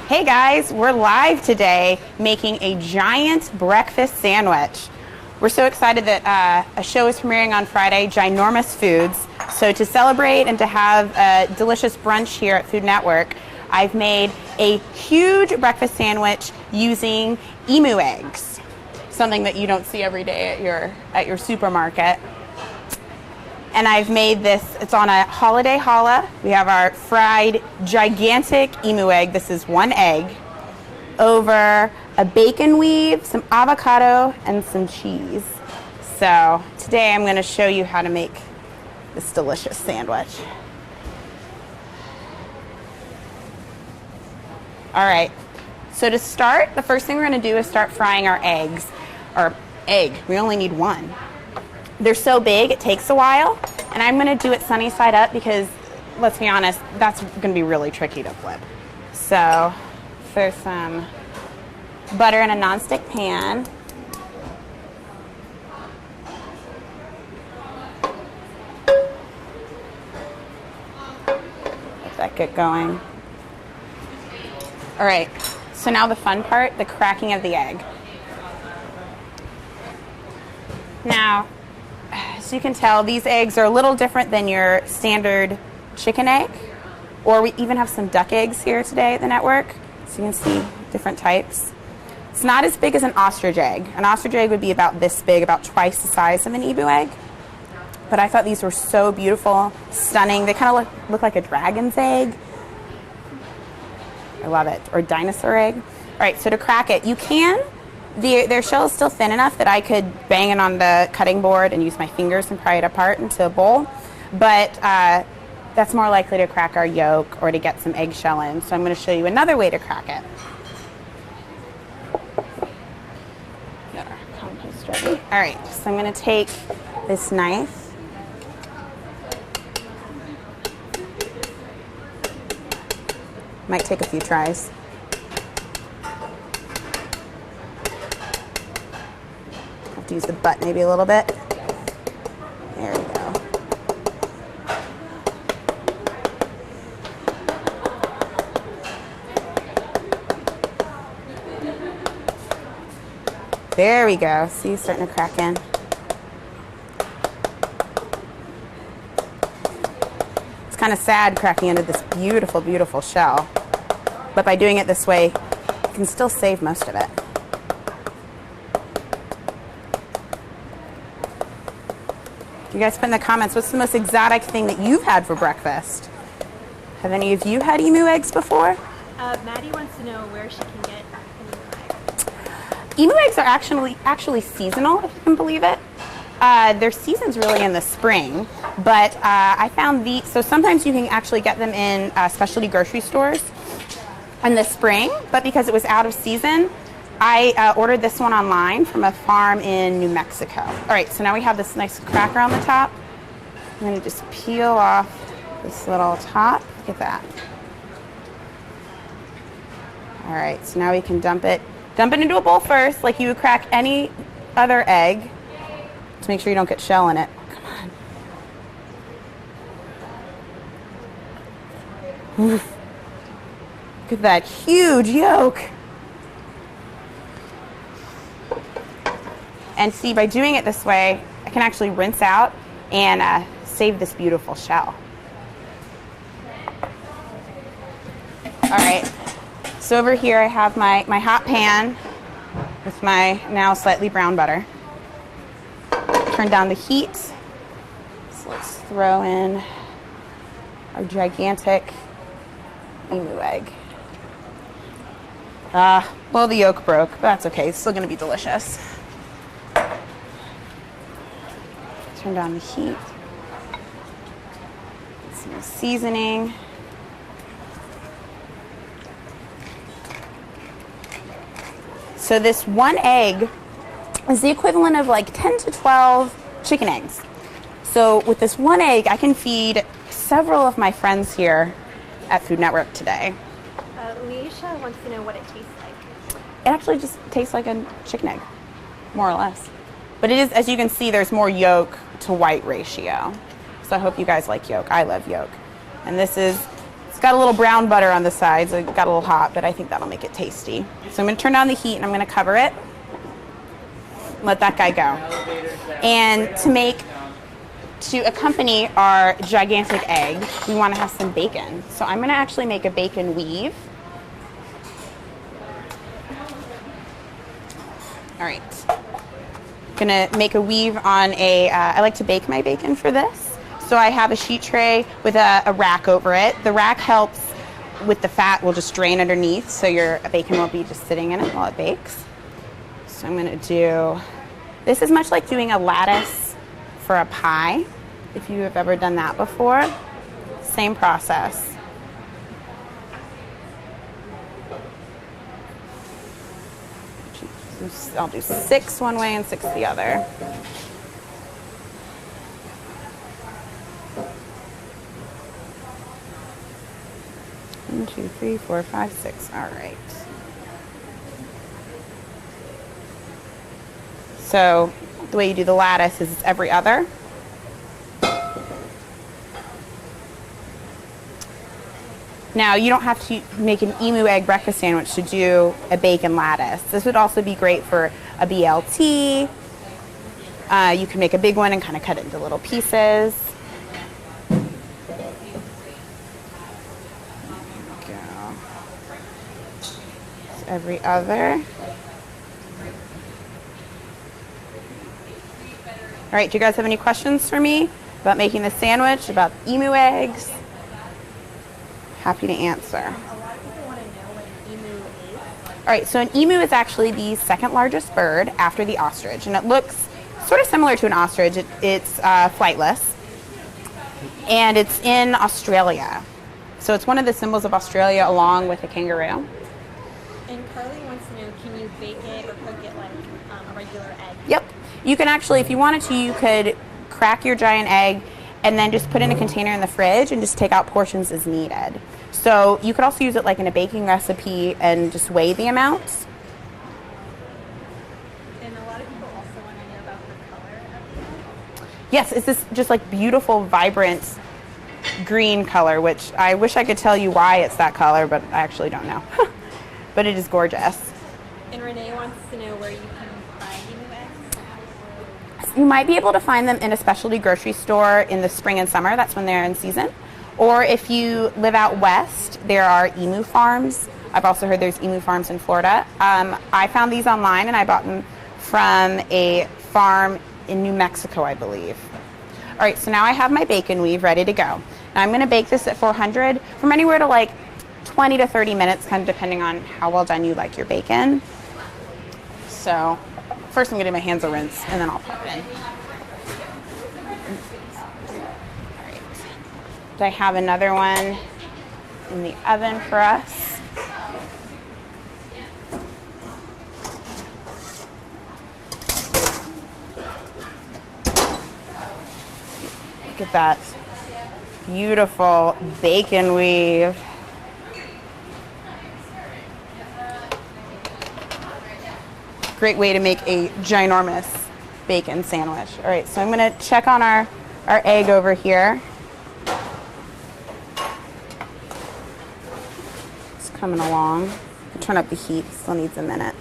Hey guys, we're live today making a giant breakfast sandwich. We're so excited that a show is premiering on Friday, Ginormous Foods. So to celebrate and to have a delicious brunch here at Food Network, I've made a huge breakfast sandwich using emu eggs, something that you don't see every day at your supermarket. And I've made this, it's on a holiday challah. We have our fried gigantic emu egg. This is one egg over a bacon weave, some avocado, and some cheese. So today I'm going to show you how to make this delicious sandwich. All right, so to start, the first thing we're going to do is start frying our eggs. Or egg, we only need one. They're so big, it takes a while, and I'm going to do it sunny side up because, let's be honest, that's going to be really tricky to flip. So, there's some butter in a nonstick pan. Let that get going. All right, so now the fun part, the cracking of the egg. Now, as you can tell, these eggs are a little different than your standard chicken egg, or we even have some duck eggs here today at the network, so you can see different types. It's not as big as an ostrich egg. An ostrich egg would be about this big, about twice the size of an emu egg, but I thought these were so beautiful, stunning. They kind of look like a dragon's egg. I love it, or dinosaur egg. All right, so to crack it, you can. Their shell is still thin enough that I could bang it on the cutting board and use my fingers and pry it apart into a bowl. But that's more likely to crack our yolk or to get some eggshell in. So I'm going to show you another way to crack it. Got our compost ready. All right, so I'm going to take this knife. Might take a few tries. Use the butt maybe a little bit. There we go. There we go. See, it's starting to crack in. It's kind of sad cracking into this beautiful, beautiful shell. But by doing it this way, you can still save most of it. You guys put in the comments, what's the most exotic thing that you've had for breakfast? Have any of you had emu eggs before? Maddie wants to know where she can get emu eggs. Emu eggs are actually seasonal, if you can believe it. Their season's really in the spring, but I found so sometimes you can actually get them in specialty grocery stores in the spring, but because it was out of season, I ordered this one online from a farm in New Mexico. All right, so now we have this nice cracker on the top. I'm going to just peel off this little top. Look at that. All right, so now we can dump it into a bowl first, like you would crack any other egg, to make sure you don't get shell in it. Come on. Oof. Look at that huge yolk. And see, by doing it this way, I can actually rinse out and save this beautiful shell. All right, so over here I have my hot pan with my now slightly brown butter. Turn down the heat. So let's throw in our gigantic emu egg. Well, the yolk broke, but that's okay. It's still going to be delicious. Turn down the heat. Some seasoning. So this one egg is the equivalent of like 10 to 12 chicken eggs. So with this one egg, I can feed several of my friends here at Food Network today. Leisha wants to know what it tastes like. It actually just tastes like a chicken egg, more or less. But it is, as you can see, there's more yolk to white ratio. So I hope you guys like yolk. I love yolk. And this is, it's got a little brown butter on the sides. It got a little hot, but I think that'll make it tasty. So I'm going to turn down the heat and I'm going to cover it. Let that guy go. And to accompany our gigantic egg, we want to have some bacon. So I'm going to actually make a bacon weave. All right. Gonna make a weave on I like to bake my bacon for this. So I have a sheet tray with a rack over it. The rack helps with the fat, will just drain underneath, so your bacon won't be just sitting in it while it bakes. So I'm gonna do, this is much like doing a lattice for a pie, if you have ever done that before. Same process. I'll do 6 one way and 6 the other. 1, 2, 3, 4, 5, 6. All right. So the way you do the lattice is it's every other. Now, you don't have to make an emu egg breakfast sandwich to do a bacon lattice. This would also be great for a BLT. You can make a big one and kind of cut it into little pieces. Go. It's every other. All right, do you guys have any questions for me about making the sandwich, about emu eggs? Happy to answer. A lot of people want to know what an emu is. All right, so an emu is actually the second largest bird after the ostrich, and it looks sort of similar to an ostrich. It's flightless, and it's in Australia. So it's one of the symbols of Australia along with a kangaroo. And Carly wants to know, can you bake it or cook it like a regular egg? Yep. You can actually, if you wanted to, you could crack your giant egg and then just put in a container in the fridge and just take out portions as needed. So you could also use it like in a baking recipe and just weigh the amounts. And a lot of people also want to know about the color of the egg. Yes, it's this just like beautiful, vibrant green color, which I wish I could tell you why it's that color, but I actually don't know. But it is gorgeous. And Renee wants to know where you can buy emu eggs. You might be able to find them in a specialty grocery store in the spring and summer. That's when they're in season. Or if you live out west, there are emu farms. I've also heard there's emu farms in Florida. I found these online and I bought them from a farm in New Mexico, I believe. All right, so now I have my bacon weave ready to go. Now I'm going to bake this at 400 from anywhere to like 20 to 30 minutes, kind of depending on how well done you like your bacon. So first I'm going to do my hands a rinse and then I'll pop it in. I have another one in the oven for us. Look at that beautiful bacon weave. Great way to make a ginormous bacon sandwich. All right, so I'm gonna check on our egg over here. Coming along. Turn up the heat, still needs a minute.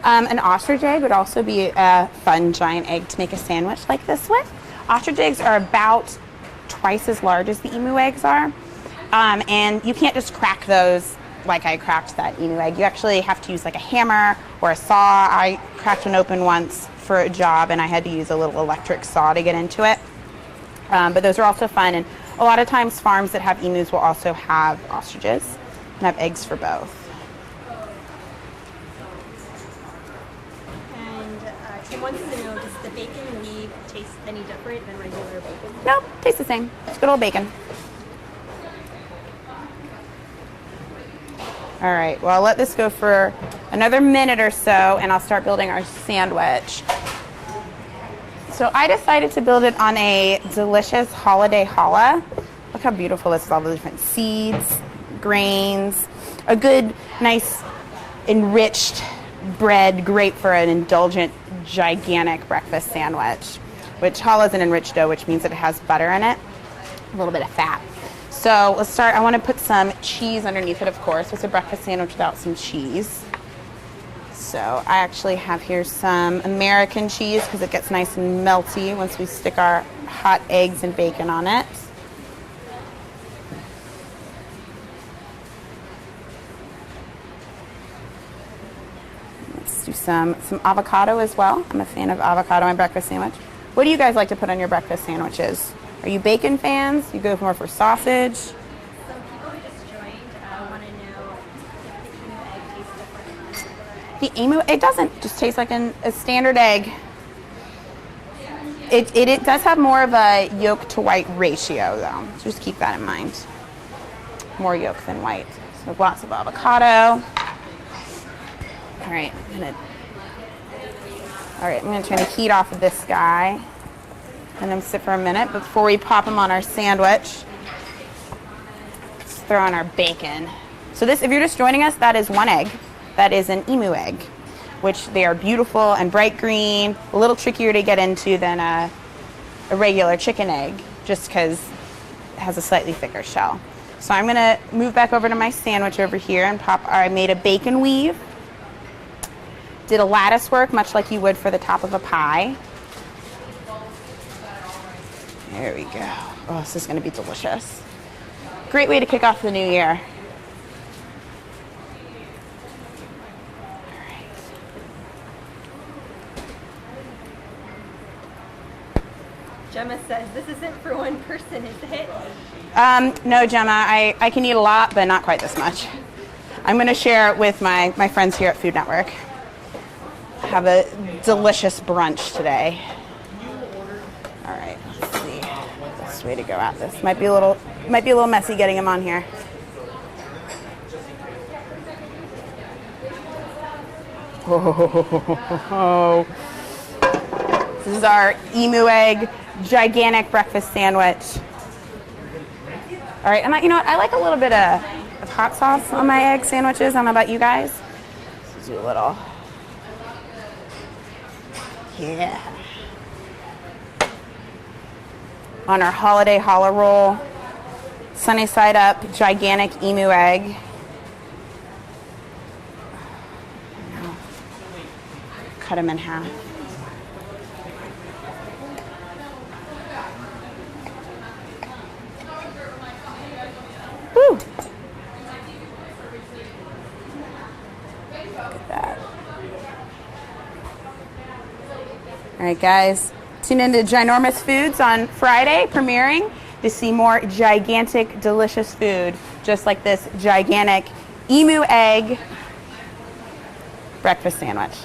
An ostrich egg would also be a fun giant egg to make a sandwich like this with. Ostrich eggs are about twice as large as the emu eggs are, and you can't just crack those like I cracked that emu egg. You actually have to use like a hammer or a saw. I cracked one open once for a job and I had to use a little electric saw to get into it. But those are also fun, and a lot of times farms that have emus will also have ostriches and have eggs for both. And Tim wants to know, does the bacon weave taste any different than regular bacon? Nope, tastes the same. It's good old bacon. All right, well, I'll let this go for another minute or so, and I'll start building our sandwich. So I decided to build it on a delicious holiday challah. Look how beautiful this is, all the different seeds, grains. A good, nice, enriched bread, great for an indulgent, gigantic breakfast sandwich, which challah is an enriched dough, which means that it has butter in it, a little bit of fat. So let's start. I want to put some cheese underneath it, of course. It's a breakfast sandwich without some cheese. So I actually have here some American cheese because it gets nice and melty once we stick our hot eggs and bacon on it. Let's do some avocado as well. I'm a fan of avocado on my breakfast sandwich. What do you guys like to put on your breakfast sandwiches? Are you bacon fans? You go more for sausage? Some people who just joined want to know if the egg tastes different. The emu, it doesn't. Just tastes like a standard egg. It does have more of a yolk to white ratio though. So just keep that in mind. More yolk than white. So lots of avocado. All right, I'm gonna turn the heat off of this guy. And then sit for a minute before we pop them on our sandwich. Let's throw on our bacon. So this, if you're just joining us, that is one egg. That is an emu egg, which they are beautiful and bright green, a little trickier to get into than a regular chicken egg, just because it has a slightly thicker shell. So I'm gonna move back over to my sandwich over here and I made a bacon weave. Did a lattice work, much like you would for the top of a pie. There we go. Oh, this is going to be delicious. Great way to kick off the new year. All right. Gemma says this isn't for one person, is it? No, Gemma, I can eat a lot, but not quite this much. I'm going to share it with my friends here at Food Network. Have a delicious brunch today. All right. Way to go at this. Might be a little messy getting him on here. Oh. This is our emu egg gigantic breakfast sandwich. All right, and you know what? I like a little bit of hot sauce on my egg sandwiches. I don't know about you guys. Let's do a little. Yeah. On our holiday challah roll, sunny side up, gigantic emu egg. Cut them in half. Woo! Look at that. All right, guys. Tune into Ginormous Foods on Friday, premiering, to see more gigantic, delicious food, just like this gigantic emu egg breakfast sandwich.